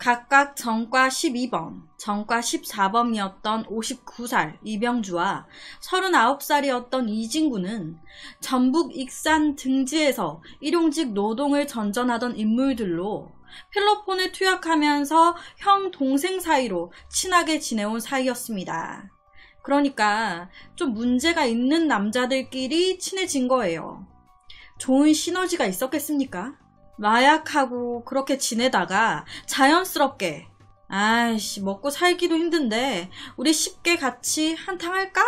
각각 전과 12번, 전과 14범이었던 59살 이병주와 39살이었던 이진구는 전북 익산 등지에서 일용직 노동을 전전하던 인물들로 필로폰을 투약하면서 형 동생 사이로 친하게 지내온 사이였습니다. 그러니까 좀 문제가 있는 남자들끼리 친해진 거예요. 좋은 시너지가 있었겠습니까? 마약하고 그렇게 지내다가 자연스럽게 아이씨 먹고 살기도 힘든데 우리 쉽게 같이 한탕 할까?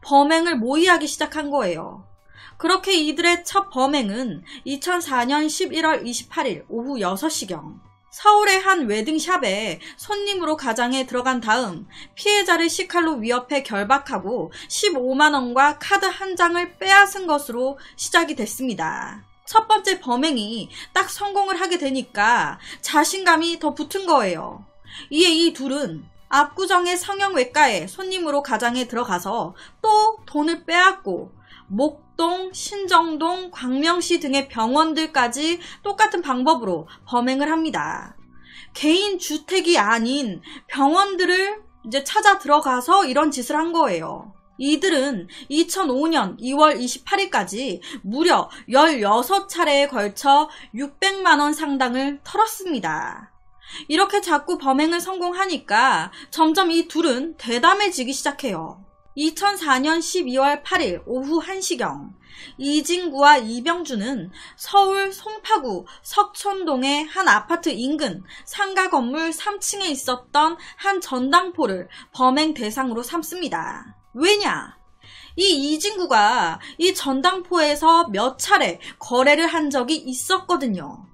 범행을 모의하기 시작한 거예요. 그렇게 이들의 첫 범행은 2004년 11월 28일 오후 6시경 서울의 한 웨딩샵에 손님으로 가장에 들어간 다음 피해자를 식칼로 위협해 결박하고 15만원과 카드 한 장을 빼앗은 것으로 시작이 됐습니다. 첫 번째 범행이 딱 성공을 하게 되니까 자신감이 더 붙은 거예요. 이에 이 둘은 압구정의 성형외과에 손님으로 가장에 들어가서 또 돈을 빼앗고 목동, 신정동, 광명시 등의 병원들까지 똑같은 방법으로 범행을 합니다. 개인 주택이 아닌 병원들을 이제 찾아 들어가서 이런 짓을 한 거예요. 이들은 2005년 2월 28일까지 무려 16차례에 걸쳐 600만원 상당을 털었습니다. 이렇게 자꾸 범행을 성공하니까 점점 이 둘은 대담해지기 시작해요. 2004년 12월 8일 오후 1시경 이진구와 이병주는 서울 송파구 석촌동의 한 아파트 인근 상가 건물 3층에 있었던 한 전당포를 범행 대상으로 삼습니다. 왜냐? 이 이진구가 이 전당포에서 몇 차례 거래를 한 적이 있었거든요.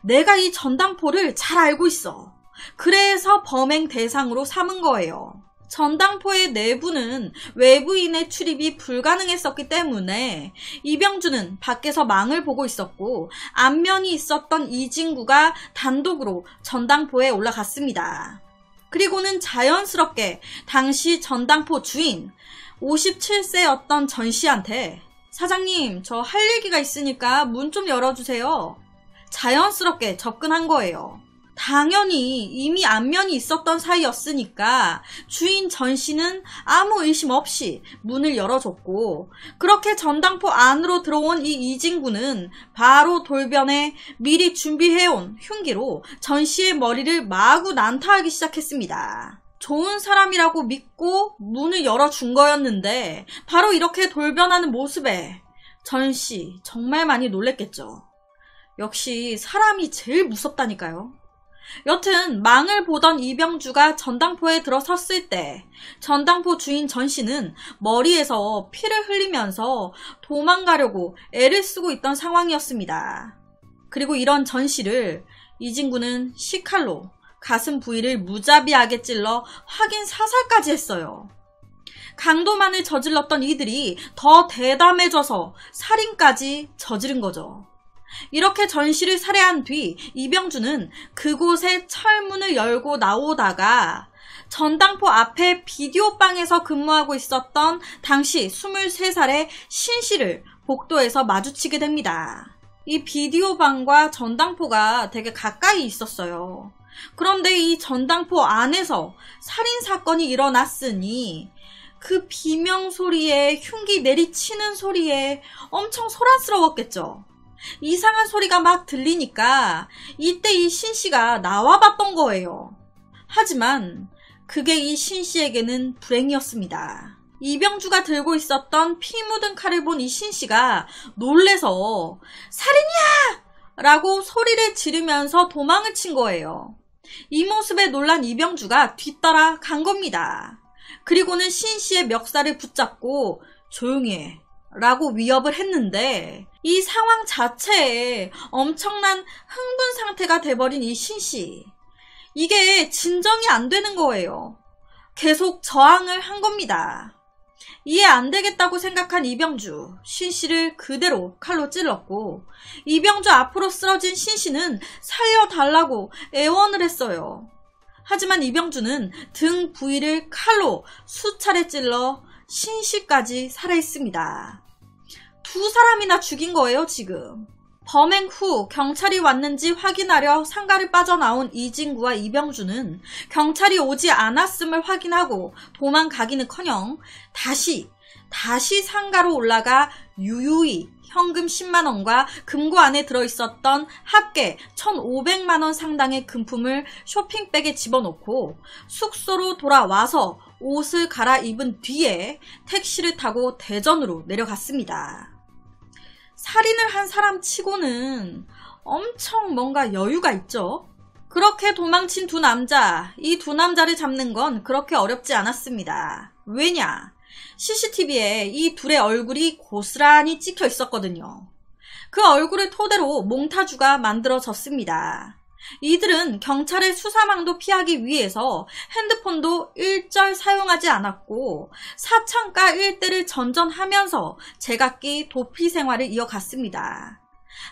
내가 이 전당포를 잘 알고 있어. 그래서 범행 대상으로 삼은 거예요. 전당포의 내부는 외부인의 출입이 불가능했었기 때문에 이병주는 밖에서 망을 보고 있었고 안면이 있었던 이진구가 단독으로 전당포에 올라갔습니다. 그리고는 자연스럽게 당시 전당포 주인 57세였던 전 씨한테 사장님 저 할 얘기가 있으니까 문 좀 열어주세요. 자연스럽게 접근한 거예요. 당연히 이미 안면이 있었던 사이였으니까 주인 전 씨는 아무 의심 없이 문을 열어줬고 그렇게 전당포 안으로 들어온 이 이진구는 바로 돌변에 미리 준비해온 흉기로 전 씨의 머리를 마구 난타하기 시작했습니다. 좋은 사람이라고 믿고 문을 열어준 거였는데 바로 이렇게 돌변하는 모습에 전 씨 정말 많이 놀랬겠죠. 역시 사람이 제일 무섭다니까요. 여튼 망을 보던 이병주가 전당포에 들어섰을 때 전당포 주인 전 씨는 머리에서 피를 흘리면서 도망가려고 애를 쓰고 있던 상황이었습니다. 그리고 이런 전 씨를 이진구는 식칼로 가슴 부위를 무자비하게 찔러 확인 사살까지 했어요. 강도만을 저질렀던 이들이 더 대담해져서 살인까지 저지른 거죠. 이렇게 전 씨를 살해한 뒤 이병주는 그곳에 철문을 열고 나오다가 전당포 앞에 비디오방에서 근무하고 있었던 당시 23살의 신 씨를 복도에서 마주치게 됩니다. 이 비디오방과 전당포가 되게 가까이 있었어요. 그런데 이 전당포 안에서 살인사건이 일어났으니 그 비명소리에 흉기 내리치는 소리에 엄청 소란스러웠겠죠. 이상한 소리가 막 들리니까 이때 이 신씨가 나와봤던 거예요. 하지만 그게 이 신씨에게는 불행이었습니다. 이병주가 들고 있었던 피 묻은 칼을 본 이 신씨가 놀래서 살인이야! 라고 소리를 지르면서 도망을 친 거예요. 이 모습에 놀란 이병주가 뒤따라 간 겁니다. 그리고는 신씨의 멱살을 붙잡고 조용히 해 라고 위협을 했는데 이 상황 자체에 엄청난 흥분 상태가 돼버린 이 신씨. 이게 진정이 안 되는 거예요. 계속 저항을 한 겁니다. 이해 안 되겠다고 생각한 이병주, 신씨를 그대로 칼로 찔렀고 이병주 앞으로 쓰러진 신씨는 살려달라고 애원을 했어요. 하지만 이병주는 등 부위를 칼로 수차례 찔러 신씨까지 살해했습니다. 두 사람이나 죽인 거예요, 지금. 범행 후 경찰이 왔는지 확인하려 상가를 빠져나온 이진구와 이병주는 경찰이 오지 않았음을 확인하고 도망가기는커녕 다시 상가로 올라가 유유히 현금 10만원과 금고 안에 들어있었던 합계 1,500만원 상당의 금품을 쇼핑백에 집어넣고 숙소로 돌아와서 옷을 갈아입은 뒤에 택시를 타고 대전으로 내려갔습니다. 살인을 한 사람 치고는 엄청 뭔가 여유가 있죠. 그렇게 도망친 두 남자, 이 두 남자를 잡는 건 그렇게 어렵지 않았습니다. 왜냐? CCTV에 이 둘의 얼굴이 고스란히 찍혀 있었거든요. 그 얼굴을 토대로 몽타주가 만들어졌습니다. 이들은 경찰의 수사망도 피하기 위해서 핸드폰도 일절 사용하지 않았고 사창가 일대를 전전하면서 제각기 도피 생활을 이어갔습니다.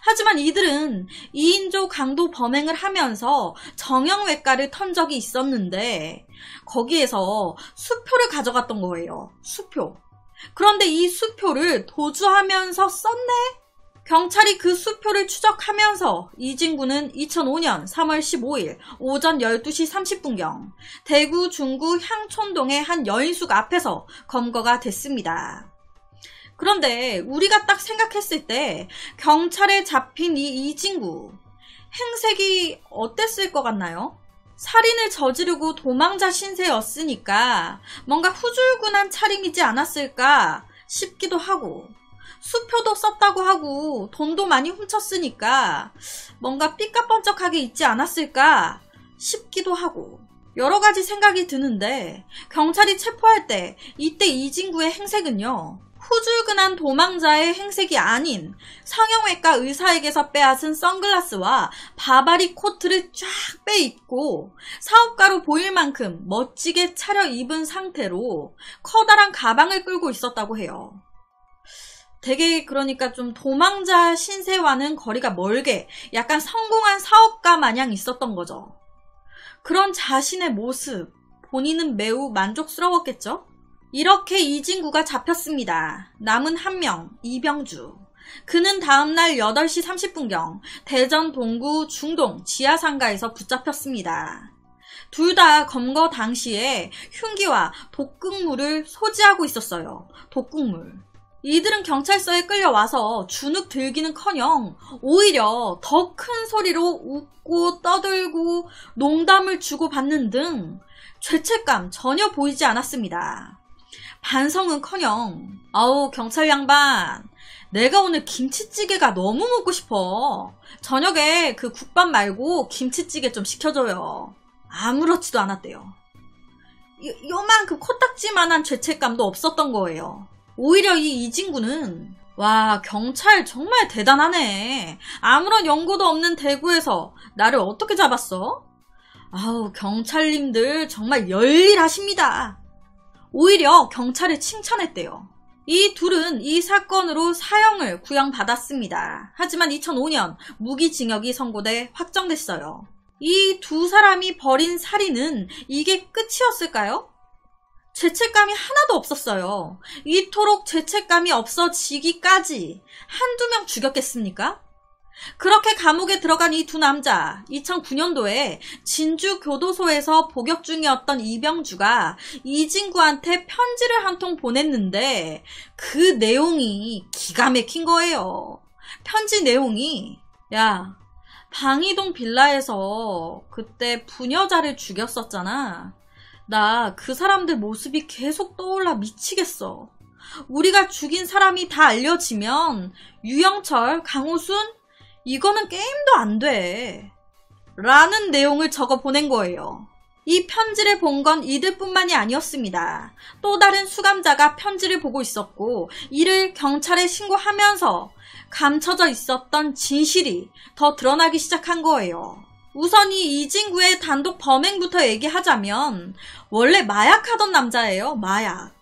하지만 이들은 2인조 강도 범행을 하면서 정형외과를 턴 적이 있었는데 거기에서 수표를 가져갔던 거예요. 수표. 그런데 이 수표를 도주하면서 썼네? 경찰이 그 수표를 추적하면서 이진구는 2005년 3월 15일 오전 12시 30분경 대구 중구 향촌동의 한 여인숙 앞에서 검거가 됐습니다. 그런데 우리가 딱 생각했을 때 경찰에 잡힌 이 이진구 행색이 어땠을 것 같나요? 살인을 저지르고 도망자 신세였으니까 뭔가 후줄근한 차림이지 않았을까 싶기도 하고 수표도 썼다고 하고 돈도 많이 훔쳤으니까 뭔가 삐까뻔쩍하게 있지 않았을까 싶기도 하고 여러 가지 생각이 드는데 경찰이 체포할 때 이때 이진구의 행색은요. 후줄근한 도망자의 행색이 아닌 성형외과 의사에게서 빼앗은 선글라스와 바바리 코트를 쫙 빼입고 사업가로 보일 만큼 멋지게 차려입은 상태로 커다란 가방을 끌고 있었다고 해요. 되게 그러니까 좀 도망자 신세와는 거리가 멀게 약간 성공한 사업가 마냥 있었던 거죠. 그런 자신의 모습, 본인은 매우 만족스러웠겠죠? 이렇게 이진구가 잡혔습니다. 남은 한 명, 이병주. 그는 다음날 8시 30분경 대전 동구 중동 지하상가에서 붙잡혔습니다. 둘 다 검거 당시에 흉기와 독극물을 소지하고 있었어요. 독극물. 이들은 경찰서에 끌려와서 주눅 들기는커녕 오히려 더 큰 소리로 웃고 떠들고 농담을 주고받는 등 죄책감 전혀 보이지 않았습니다. 반성은커녕 아우 경찰 양반 내가 오늘 김치찌개가 너무 먹고 싶어. 저녁에 그 국밥 말고 김치찌개 좀 시켜줘요. 아무렇지도 않았대요. 요만큼 코딱지만한 죄책감도 없었던 거예요. 오히려 이 이진구는 와 경찰 정말 대단하네. 아무런 연고도 없는 대구에서 나를 어떻게 잡았어? 아우 경찰님들 정말 열일하십니다. 오히려 경찰을 칭찬했대요. 이 둘은 이 사건으로 사형을 구형받았습니다. 하지만 2005년 무기징역이 선고돼 확정됐어요. 이 두 사람이 벌인 살인은 이게 끝이었을까요? 죄책감이 하나도 없었어요. 이토록 죄책감이 없어지기까지 한두 명 죽였겠습니까? 그렇게 감옥에 들어간 이 두 남자, 2009년도에 진주교도소에서 복역 중이었던 이병주가 이진구한테 편지를 한 통 보냈는데 그 내용이 기가 막힌 거예요. 편지 내용이 야, 방이동 빌라에서 그때 부녀자를 죽였었잖아. 나 그 사람들 모습이 계속 떠올라 미치겠어. 우리가 죽인 사람이 다 알려지면 유영철, 강호순 이거는 게임도 안 돼. 라는 내용을 적어 보낸 거예요. 이 편지를 본 건 이들뿐만이 아니었습니다. 또 다른 수감자가 편지를 보고 있었고 이를 경찰에 신고하면서 감춰져 있었던 진실이 더 드러나기 시작한 거예요. 우선 이 이진구의 단독 범행부터 얘기하자면 원래 마약하던 남자예요. 마약.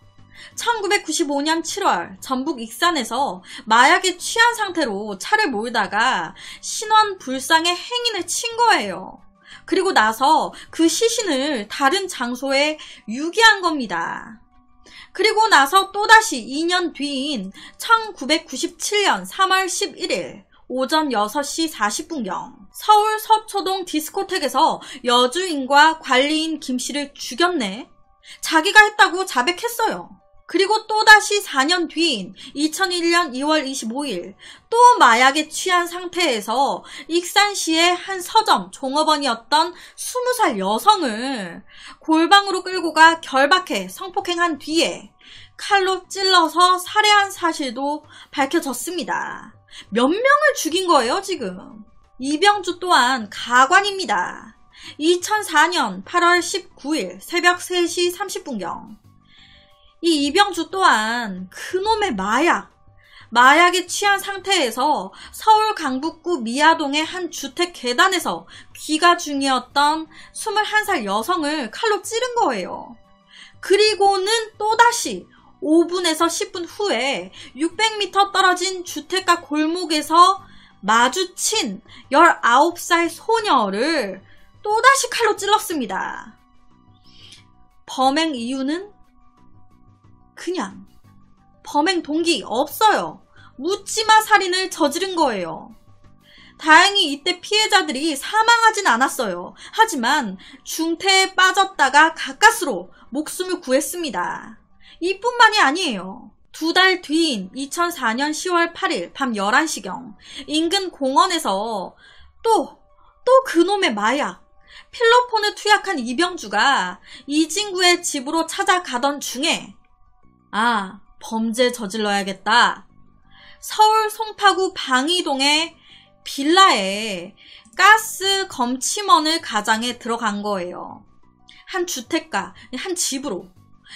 1995년 7월 전북 익산에서 마약에 취한 상태로 차를 몰다가 신원 불상의 행인을 친 거예요. 그리고 나서 그 시신을 다른 장소에 유기한 겁니다. 그리고 나서 또다시 2년 뒤인 1997년 3월 11일 오전 6시 40분경 서울 서초동 디스코텍에서 여주인과 관리인 김씨를 죽였네. 자기가 했다고 자백했어요. 그리고 또다시 4년 뒤인 2001년 2월 25일 또 마약에 취한 상태에서 익산시의 한 서점 종업원이었던 20살 여성을 골방으로 끌고 가 결박해 성폭행한 뒤에 칼로 찔러서 살해한 사실도 밝혀졌습니다. 몇 명을 죽인 거예요, 지금. 이병주 또한 가관입니다. 2004년 8월 19일 새벽 3시 30분경 이 이병주 또한 그놈의 마약에 취한 상태에서 서울 강북구 미아동의 한 주택 계단에서 귀가 중이었던 21살 여성을 칼로 찌른 거예요. 그리고는 또다시 5분에서 10분 후에 600m 떨어진 주택가 골목에서 마주친 19살 소녀를 또다시 칼로 찔렀습니다. 범행 이유는 그냥 범행 동기 없어요. 묻지마 살인을 저지른 거예요. 다행히 이때 피해자들이 사망하진 않았어요. 하지만 중태에 빠졌다가 가까스로 목숨을 구했습니다. 이뿐만이 아니에요. 2달 뒤인 2004년 10월 8일 밤 11시경 인근 공원에서 또 그놈의 마약 필로폰을 투약한 이병주가 이진구의 집으로 찾아가던 중에 범죄 저질러야겠다. 서울 송파구 방이동의 빌라에 가스 검침원을 가장해 들어간 거예요. 한 주택가, 한 집으로.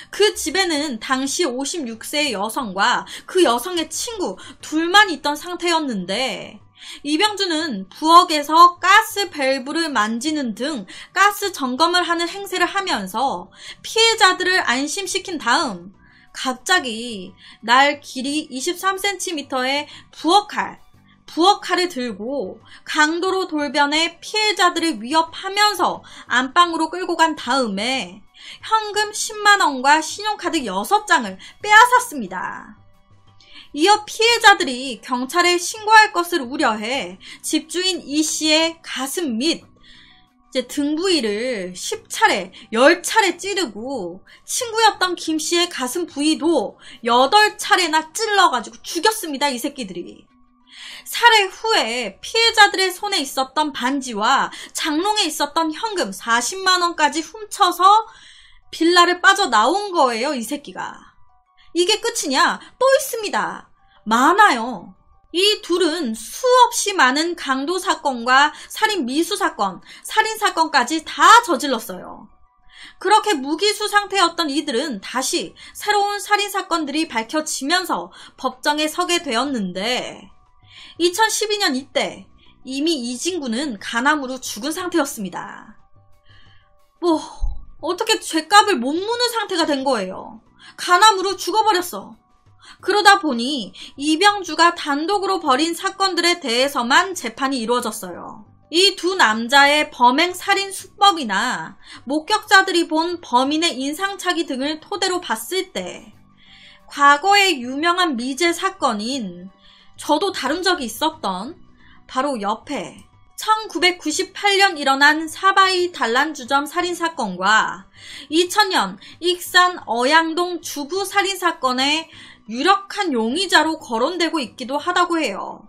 그 집에는 당시 56세의 여성과 그 여성의 친구 둘만 있던 상태였는데 이병주는 부엌에서 가스 밸브를 만지는 등 가스 점검을 하는 행세를 하면서 피해자들을 안심시킨 다음 갑자기 날 길이 23cm의 부엌칼을 들고 강도로 돌변해 피해자들을 위협하면서 안방으로 끌고 간 다음에 현금 10만원과 신용카드 6장을 빼앗았습니다. 이어 피해자들이 경찰에 신고할 것을 우려해 집주인 이씨의 가슴 및 등 부위를 10차례, 10차례 찌르고 친구였던 김씨의 가슴 부위도 8차례나 찔러가지고 죽였습니다. 이 새끼들이. 살해 후에 피해자들의 손에 있었던 반지와 장롱에 있었던 현금 40만원까지 훔쳐서 빌라를 빠져나온 거예요. 이 새끼가. 이게 끝이냐? 또 있습니다. 많아요. 이 둘은 수없이 많은 강도 사건과 살인 미수 사건, 살인 사건까지 다 저질렀어요. 그렇게 무기수 상태였던 이들은 다시 새로운 살인 사건들이 밝혀지면서 법정에 서게 되었는데 2012년 이때 이미 이진구는 간암으로 죽은 상태였습니다. 어떻게 죗값을 못 무는 상태가 된 거예요. 간암으로 죽어버렸어. 그러다 보니 이병주가 단독으로 벌인 사건들에 대해서만 재판이 이루어졌어요. 이 두 남자의 범행 살인 수법이나 목격자들이 본 범인의 인상착의 등을 토대로 봤을 때 과거의 유명한 미제 사건인 저도 다룬 적이 있었던 바로 옆에 1998년 일어난 사바이 단란주점 살인사건과 2000년 익산 어양동 주부 살인사건의 유력한 용의자로 거론되고 있기도 하다고 해요.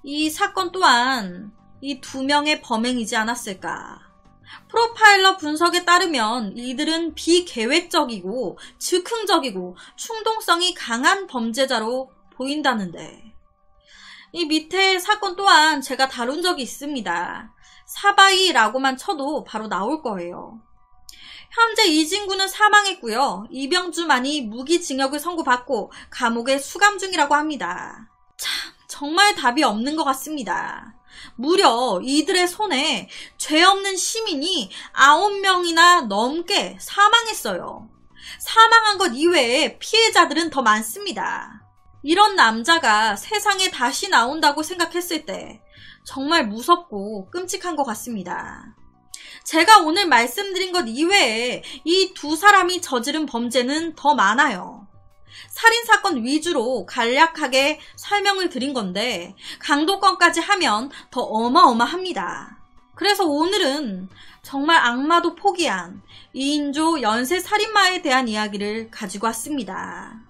이 사건 또한 이 두 명의 범행이지 않았을까. 프로파일러 분석에 따르면 이들은 비계획적이고 즉흥적이고 충동성이 강한 범죄자로 보인다는데 이 밑에 사건 또한 제가 다룬 적이 있습니다. 사바이라고만 쳐도 바로 나올 거예요. 현재 이진구는 사망했고요. 이병주만이 무기징역을 선고받고 감옥에 수감 중이라고 합니다. 참 정말 답이 없는 것 같습니다. 무려 이들의 손에 죄 없는 시민이 9명이나 넘게 사망했어요. 사망한 것 이외에 피해자들은 더 많습니다. 이런 남자가 세상에 다시 나온다고 생각했을 때 정말 무섭고 끔찍한 것 같습니다. 제가 오늘 말씀드린 것 이외에 이 두 사람이 저지른 범죄는 더 많아요. 살인사건 위주로 간략하게 설명을 드린 건데 강도건까지 하면 더 어마어마합니다. 그래서 오늘은 정말 악마도 포기한 2인조 연쇄살인마에 대한 이야기를 가지고 왔습니다.